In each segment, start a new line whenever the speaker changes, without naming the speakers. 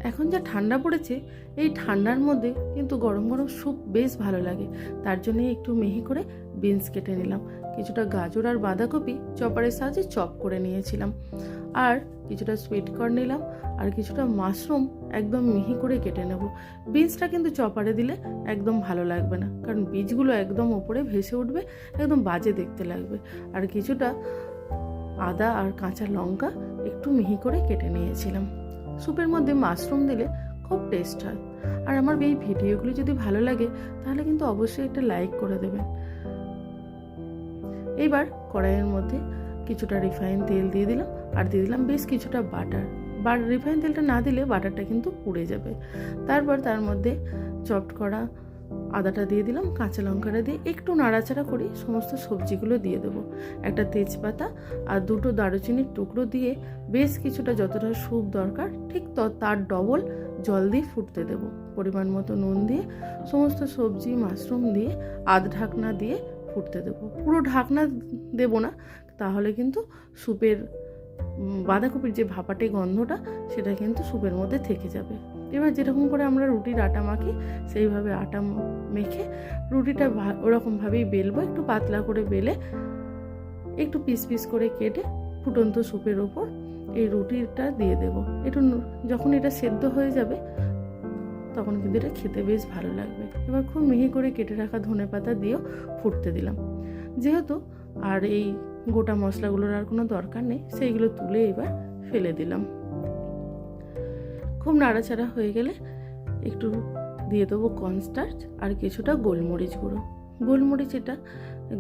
এখন যা ঠান্ডা পড়েছে, এই ঠান্ডার মধ্যে কিন্তু গরম গরম স্যুপ বেশ ভালো লাগে। তার জন্যই একটু মিহি করে বিনস কেটে নিলাম, কিছুটা গাজর আর বাঁধাকপি চপারের সাহায্যে চপ করে নিয়েছিলাম, আর কিছুটা সুইট কর্ন নিলাম, আর কিছুটা মাশরুম একদম মিহি করে কেটে নেব। বিনসটা কিন্তু চপারে দিলে একদম ভালো লাগবে না, কারণ বীজগুলো একদম ওপরে ভেসে উঠবে, একদম বাজে দেখতে লাগবে। আর কিছুটা আদা আর কাঁচা লঙ্কা একটু মিহি করে কেটে নিয়েছিলাম। স্যুপের মধ্যে মাশরুম দিলে খুব টেস্ট হয়। আর আমার এই ভিডিওগুলি যদি ভালো লাগে তাহলে কিন্তু অবশ্যই একটা লাইক করে দেবেন। এইবার কড়াইয়ের মধ্যে কিছুটা রিফাইন তেল দিয়ে দিলাম, আর দিয়ে দিলাম বেশ কিছুটা বাটার। রিফাইন তেলটা না দিলে বাটারটা কিন্তু পুড়ে যাবে। তারপর তার মধ্যে চপড করা আদাটা দিয়ে দিলাম, কাঁচা লঙ্কাটা দিয়ে একটু নাড়াচাড়া করে সমস্ত সবজিগুলো দিয়ে দেবো। একটা তেজপাতা আর দুটো দারুচিনির টুকরো দিয়ে বেশ কিছুটা যতটা স্যুপ দরকার ঠিক তার ডবল জল দিয়ে ফুটতে দেবো। পরিমাণ মতো নুন দিয়ে সমস্ত সবজি মাশরুম দিয়ে আধ ঢাকনা দিয়ে ফুটতে দেবো। পুরো ঢাকনা দেবো না, তাহলে কিন্তু স্যুপের বাঁধাকপির যে ভাপাটে গন্ধটা সেটা কিন্তু স্যুপের মধ্যে থেকে যাবে। এবার যেরকম করে আমরা রুটির আটা মাখি সেইভাবে আটা মেখে রুটিটা ওরকমভাবেই বেলবো। একটু পাতলা করে বেলে একটু পিস পিস করে কেটে ফুটন্ত স্যুপের ওপর এই রুটিটা দিয়ে দেব। একটু যখন এটা সেদ্ধ হয়ে যাবে তখন কিন্তু এটা খেতে বেশ ভালো লাগবে। এবার খুব মিহি করে কেটে রাখা ধনেপাতা দিয়েও ফুটতে দিলাম। যেহেতু আর এই গোটা মশলাগুলোর আর কোনো দরকার নেই, সেইগুলো তুলে এবার ফেলে দিলাম। খুব নাড়াচাড়া হয়ে গেলে একটু দিয়ে দেবো কর্নস্টার্চ আর কিছুটা গোলমরিচ গুঁড়ো। গোলমরিচ এটা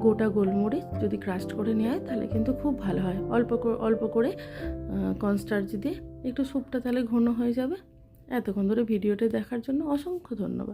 গোটা গোলমরিচ যদি ক্রাস্ট করে নেওয়া হয় তাহলে কিন্তু খুব ভালো হয়। অল্প করে কর্নস্টার্চ দিয়ে একটু স্যুপটা তাহলে ঘন হয়ে যাবে। এতক্ষণ ধরে ভিডিওটা দেখার জন্য অসংখ্য ধন্যবাদ।